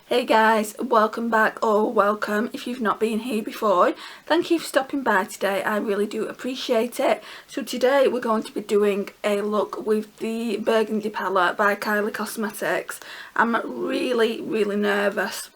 Hey guys, welcome back, or welcome if you've not been here before. Thank you for stopping by today, I really do appreciate it. So today we're going to be doing a look with the Burgundy Palette by Kylie Cosmetics. I'm really nervous,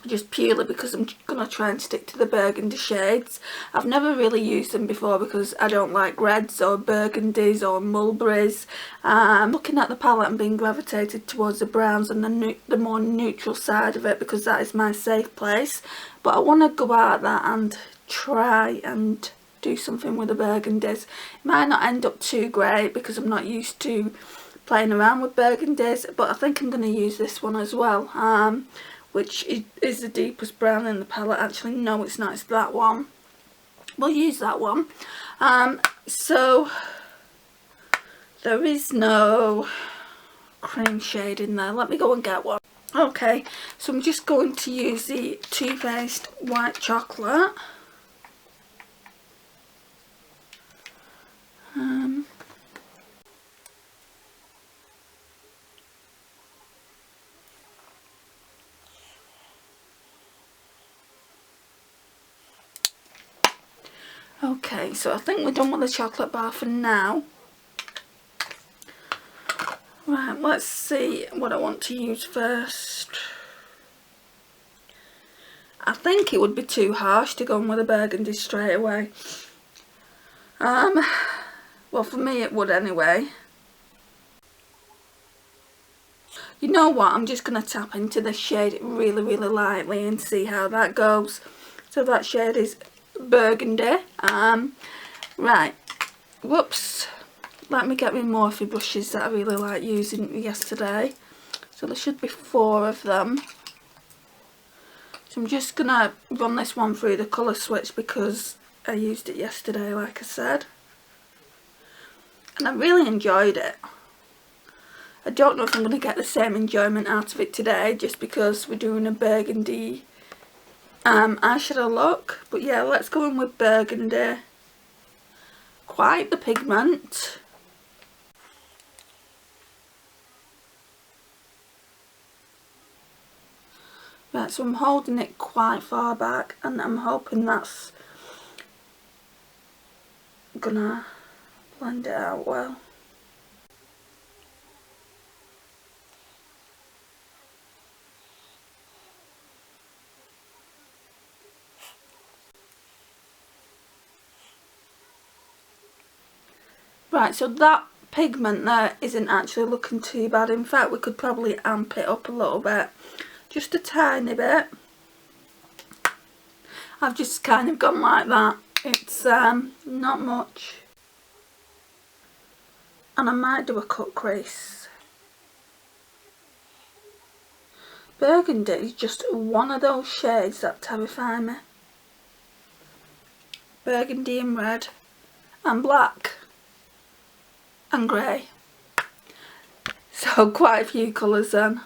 just purely because I'm going to try and stick to the burgundy shades. I've never really used them before because I don't like reds or burgundies or mulberries. Looking at the palette and being gravitated towards the browns and the more neutral side of it because that is my safe place. But I want to go out there and try and do something with the burgundies. It might not end up too great because I'm not used to playing around with burgundies, but I think I'm going to use this one as well. Which is the deepest brown in the palette. Actually, no, it's not, it's that one. We'll use that one. So there is no cream shade in there. Let me go and get one. Okay, so I'm just going to use the Too Faced White Chocolate. Okay, so I think we're done with the chocolate bar for now. Right, let's see what I want to use first. I think it would be too harsh to go in with a burgundy straight away. Well, for me it would anyway. You know what, I'm just going to tap into this shade really lightly and see how that goes. So that shade is Burgundy. Right, whoops, let me get my Morphe brushes that I really like using yesterday. So there should be 4 of them. So I'm just going to run this one through the colour switch because I used it yesterday, like I said. And I really enjoyed it. I don't know if I'm going to get the same enjoyment out of it today just because we're doing a burgundy eyeshadow look. But yeah, let's go in with burgundy. Quite the pigment. Right, so I'm holding it quite far back and I'm hoping that's gonna blend it out well. Right, so that pigment there isn't actually looking too bad. In fact, we could probably amp it up a little bit. Just a tiny bit. I've just kind of gone like that. It's not much. And I might do a cut crease. Burgundy is just one of those shades that terrify me. Burgundy and red and black and grey. So quite a few colours then.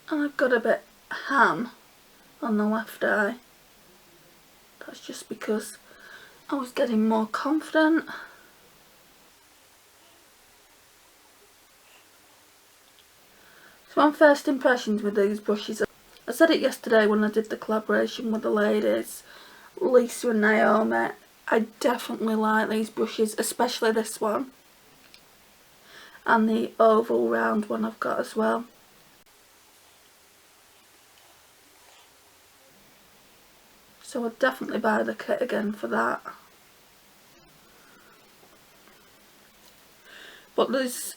And I've got a bit ham on the left eye. That's just because I was getting more confident. So on first impressions with these brushes, I said it yesterday when I did the collaboration with the ladies, Lisa and Naomi, I definitely like these brushes, especially this one. And the oval round one I've got as well. So I'd definitely buy the kit again for that. But there's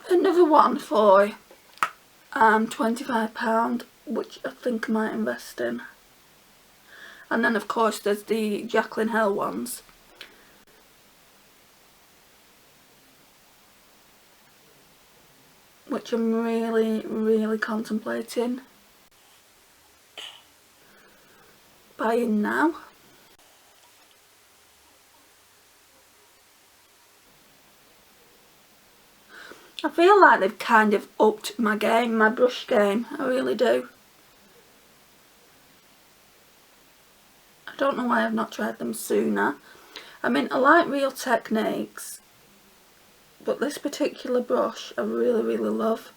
another one for £25, which I think I might invest in. And then of course there's the Jaclyn Hill ones. Which I'm really contemplating buying now. I feel like they've kind of upped my game, my brush game, I really do. I don't know why I've not tried them sooner. I mean, I like Real Techniques, but this particular brush I really love.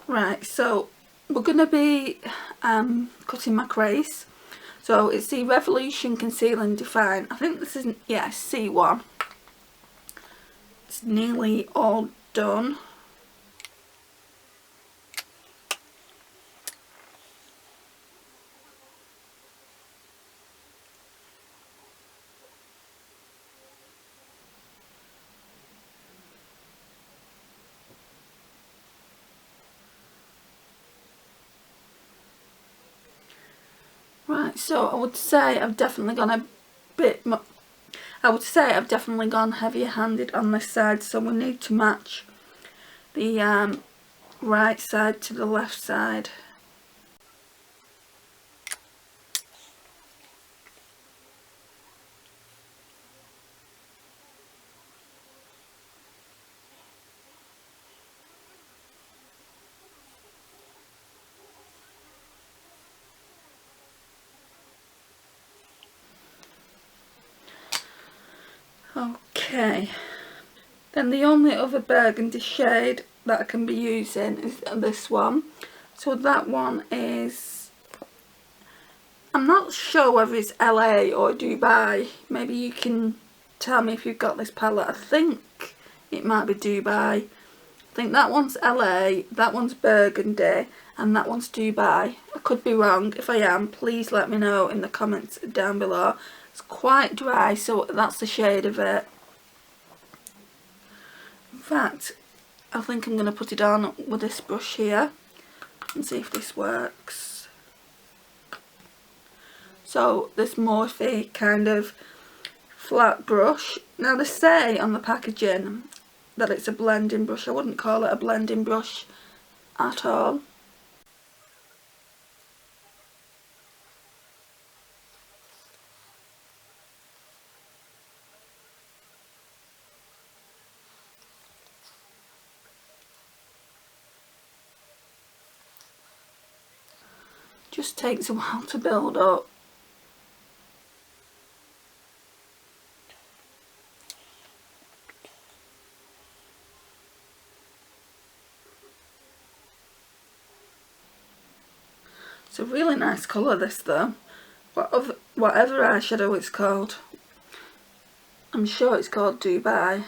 Right, so we're going to be cutting my crease. So it's the Revolution Conceal and Define. I think this is, yeah, C1. It's nearly all done. Right, so I would say I've definitely gone a bit more, I would say I've definitely gone heavier handed on this side, so we need to match the right side to the left side. Okay, then the only other burgundy shade that I can be using is this one. So that one is, I'm not sure whether it's LA or Dubai. Maybe you can tell me if you've got this palette. I think it might be Dubai. I think that one's LA, that one's Burgundy, and that one's Dubai. I could be wrong. If I am, please let me know in the comments down below. It's quite dry, so that's the shade of it. In fact, I think I'm going to put it on with this brush here and see if this works. So this Morphe kind of flat brush. Now they say on the packaging that it's a blending brush. I wouldn't call it a blending brush at all. Just takes a while to build up. It's a really nice colour, this though. Whatever eyeshadow it's called. I'm sure it's called Dubai.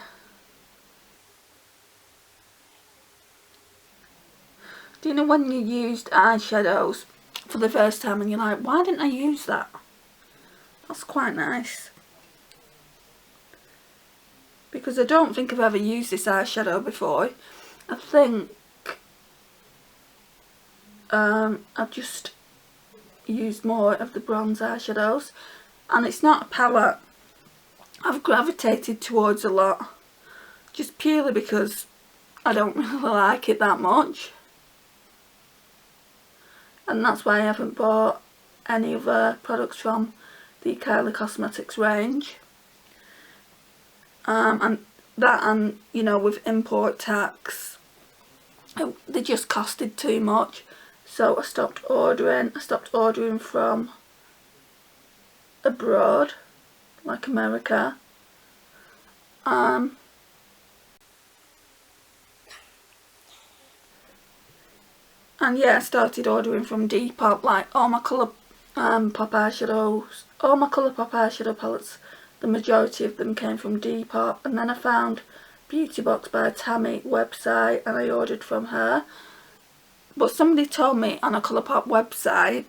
Do you know when you used eyeshadows for the first time and you're like, why didn't I use that? That's quite nice. Because I don't think I've ever used this eyeshadow before. I think I've just used more of the bronze eyeshadows, and it's not a palette I've gravitated towards a lot, just purely because I don't really like it that much, and that's why I haven't bought any other products from the Kylie Cosmetics range. And you know, with import tax, they just costed too much, so I stopped ordering. I stopped ordering from abroad, like America. And yeah, I started ordering from Depop, like all my Colourpop eyeshadow palettes, the majority of them came from Depop, and then I found Beauty Box by Tammy website and I ordered from her. But somebody told me on a Colourpop website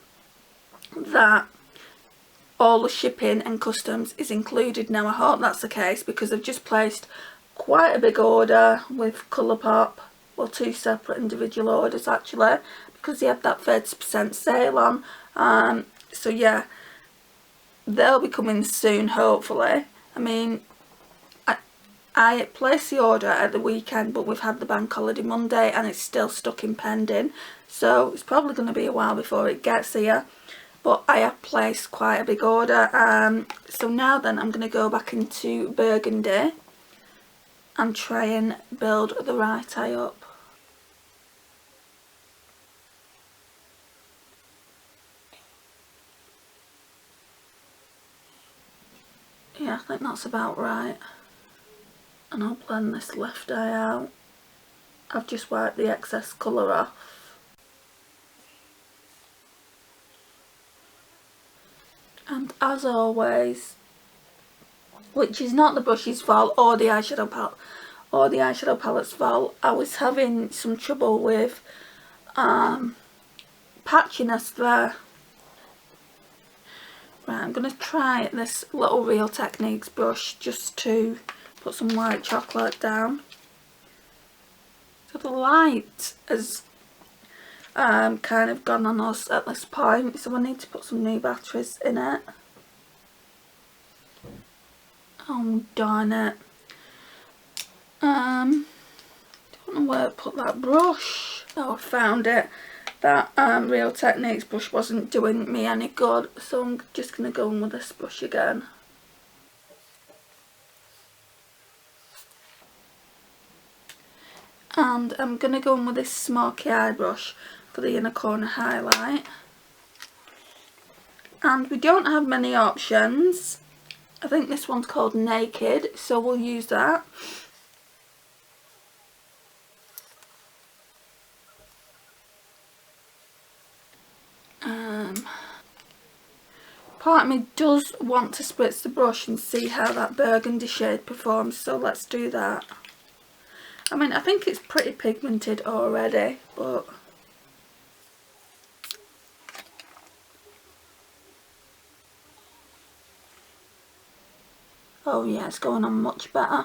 that all the shipping and customs is included. Now I hope that's the case, because I've just placed quite a big order with Colourpop. Well, 2 separate individual orders actually, because they had that 30% sale on. So yeah, they'll be coming soon, hopefully. I mean, I placed the order at the weekend, but we've had the bank holiday Monday and it's still stuck in pending, so it's probably going to be a while before it gets here. But I have placed quite a big order. So now then I'm going to go back into Burgundy and try and build the right eye up. Yeah, I think that's about right. And I'll blend this left eye out. I've just wiped the excess colour off. And as always, which is not the brush's fault or the eyeshadow palette's fault, I was having some trouble with patchiness there. Right, I'm going to try this little Real Techniques brush just to put some white chocolate down. So the light has kind of gone on us at this point, so I need to put some new batteries in it. Oh darn it. Don't know where I put that brush. Oh, I found it. That Real Techniques brush wasn't doing me any good, so I'm just going to go in with this brush again. And I'm going to go in with this smoky eye brush for the inner corner highlight. And we don't have many options. I think this one's called Naked, so we'll use that. Part of me does want to spritz the brush and see how that burgundy shade performs, so let's do that. I mean, I think it's pretty pigmented already, but oh yeah, it's going on much better.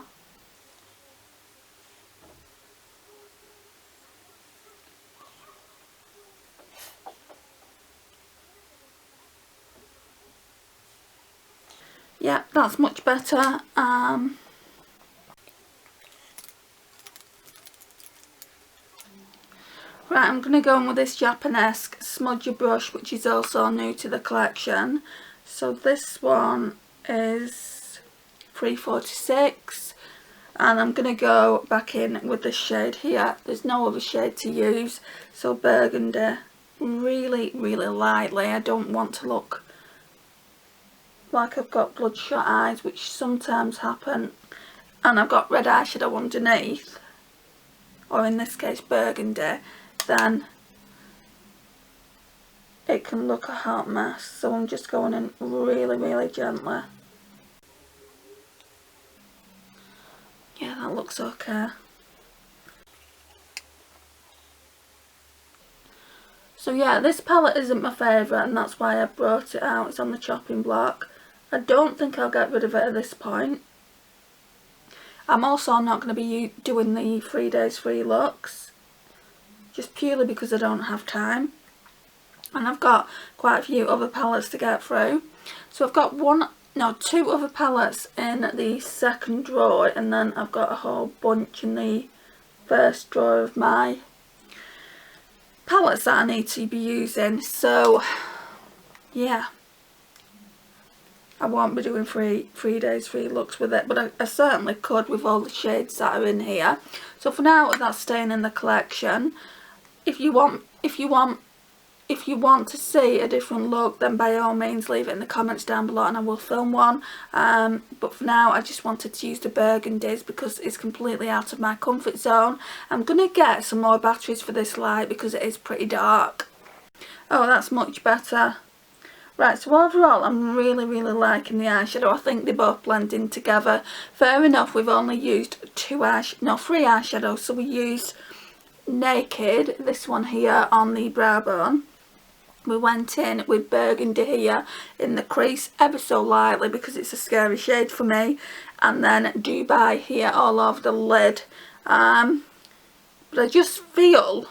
Yeah, that's much better. Right, I'm going to go in with this Japanesque smudger brush, which is also new to the collection. So this one is 346, and I'm going to go back in with this shade here. There's no other shade to use, so burgundy, really lightly. I don't want to look like I've got bloodshot eyes, which sometimes happen, and I've got red eyeshadow underneath, or in this case burgundy, then it can look a hot mess. So I'm just going in really gently. Yeah, that looks okay. So yeah, this palette isn't my favourite, and that's why I brought it out. It's on the chopping block. I don't think I'll get rid of it at this point. I'm also not going to be doing the 3 days free looks, just purely because I don't have time. And I've got quite a few other palettes to get through. So I've got two other palettes in the second drawer, and then I've got a whole bunch in the first drawer of my palettes that I need to be using. So yeah, I won't be doing 3 days free looks with it, but I certainly could with all the shades that are in here. So for now, that's staying in the collection. If you want to see a different look, then by all means leave it in the comments down below and I will film one. But for now, I just wanted to use the burgundies because it's completely out of my comfort zone. I'm going to get some more batteries for this light because it is pretty dark. Oh, that's much better. Right, so overall I'm really liking the eyeshadow. I think they both blend in together. Fair enough, we've only used 3 eyeshadows. So we used Naked, this one here on the brow bone. We went in with burgundy here in the crease ever so lightly because it's a scary shade for me, and then Dubai here all over the lid. But I just feel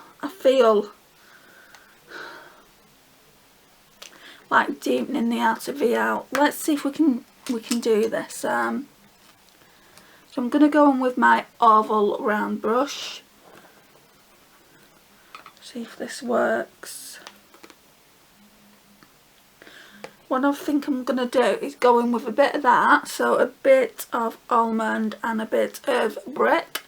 like deepening the outer V out. Let's see if we can do this. So I'm going to go in with my oval round brush. See if this works. What I think I'm going to do is go in with a bit of that, so a bit of almond and a bit of brick.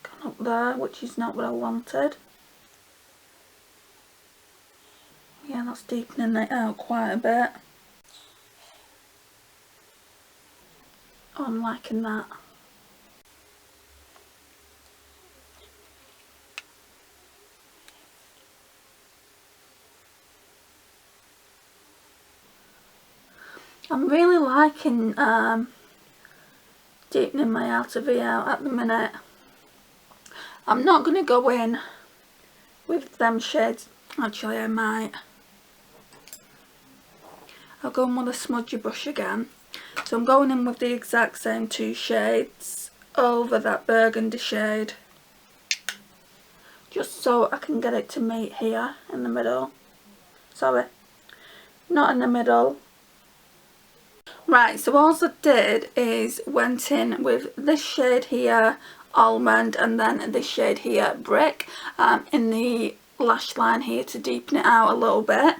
Gone up there, which is not what I wanted. Yeah, Yeah, that's deepening it out quite a bit. Oh, I'm liking that. I'm really liking deepening my outer V out at the minute. I'm not going to go in with them shades. Actually, I might. I'll go in with a smudgy brush again. So I'm going in with the exact same 2 shades over that burgundy shade, just so I can get it to meet here in the middle. Sorry, not in the middle. Right, so all I did is went in with this shade here, Almond, and then this shade here, Brick, in the lash line here to deepen it out a little bit.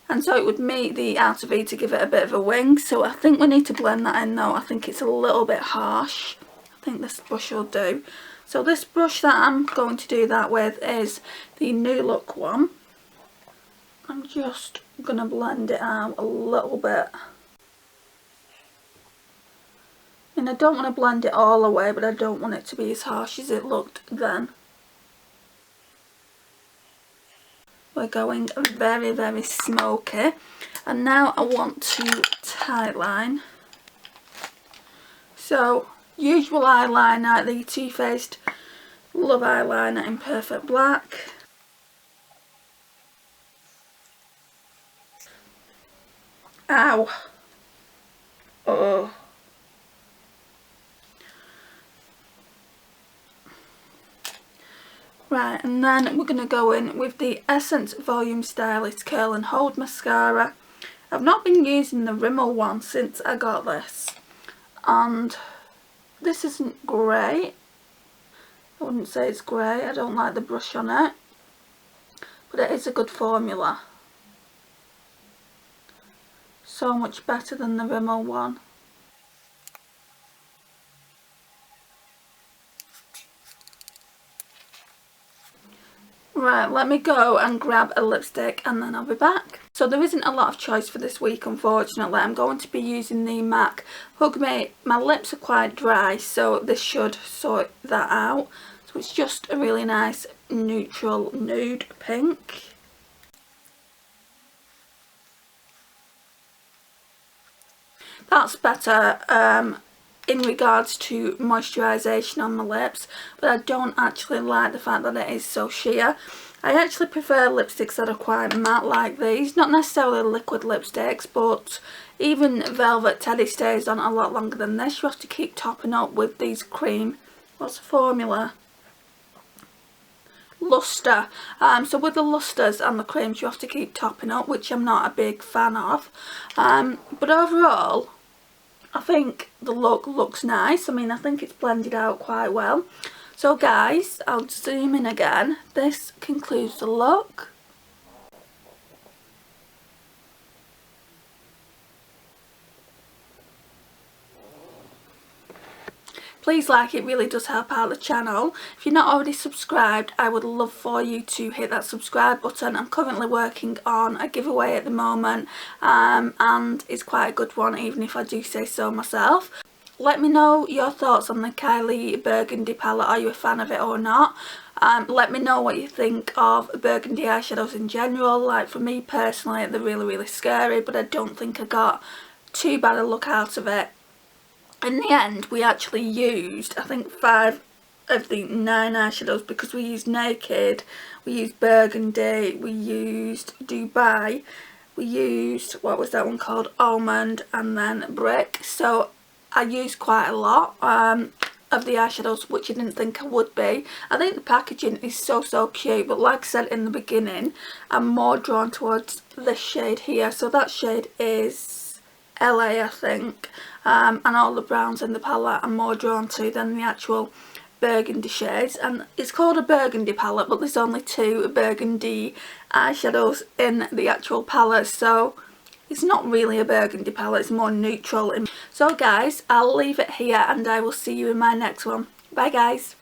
And so it would meet the outer V to give it a bit of a wing. So I think we need to blend that in though. I think it's a little bit harsh. I think this brush will do. So this brush that I'm going to do that with is the New Look one. I'm just going to blend it out a little bit. And I don't want to blend it all away, but I don't want it to be as harsh as it looked then. We're going very, very smoky. And now I want to tightline. So, usual eyeliner, the Too Faced Love Eyeliner in Perfect Black. Ow. Oh. Right, and then we're going to go in with the Essence Volume Stylist Curl and Hold Mascara. I've not been using the Rimmel one since I got this. And this isn't great. I wouldn't say it's great. I don't like the brush on it. But it is a good formula. So much better than the Rimmel one. Right, let me go and grab a lipstick and then I'll be back. So there isn't a lot of choice for this week, unfortunately. I'm going to be using the MAC Hug Me. My lips are quite dry, so this should sort that out. So it's just a really nice neutral nude pink. That's better in regards to moisturisation on my lips, but I don't actually like the fact that it is so sheer. I actually prefer lipsticks that are quite matte like these, not necessarily liquid lipsticks, but even Velvet Teddy stays on a lot longer than this. You have to keep topping up with these cream, what's the formula? Luster. So with the lusters and the creams you have to keep topping up, which I'm not a big fan of. But overall, I think the look looks nice. I mean, I think it's blended out quite well. So guys, I'll zoom in again. This concludes the look. Please like, it really does help out the channel. If you're not already subscribed, I would love for you to hit that subscribe button. I'm currently working on a giveaway at the moment, and it's quite a good one, even if I do say so myself. Let me know your thoughts on the Kylie Burgundy palette. Are you a fan of it or not? Let me know what you think of Burgundy eyeshadows in general. Like, for me personally, they're really, really scary, but I don't think I got too bad a look out of it. In the end, we actually used, I think, 5 of the 9 eyeshadows, because we used Naked, we used Burgundy, we used Dubai, we used, what was that one called, Almond, and then Brick. So I used quite a lot of the eyeshadows, which I didn't think I would be. I think the packaging is so cute, but like I said in the beginning, I'm more drawn towards this shade here. So that shade is LA, I think, and all the browns in the palette I'm more drawn to than the actual burgundy shades. And it's called a burgundy palette, but there's only 2 burgundy eyeshadows in the actual palette, so it's not really a burgundy palette, it's more neutral. So guys, I'll leave it here and I will see you in my next one. Bye guys.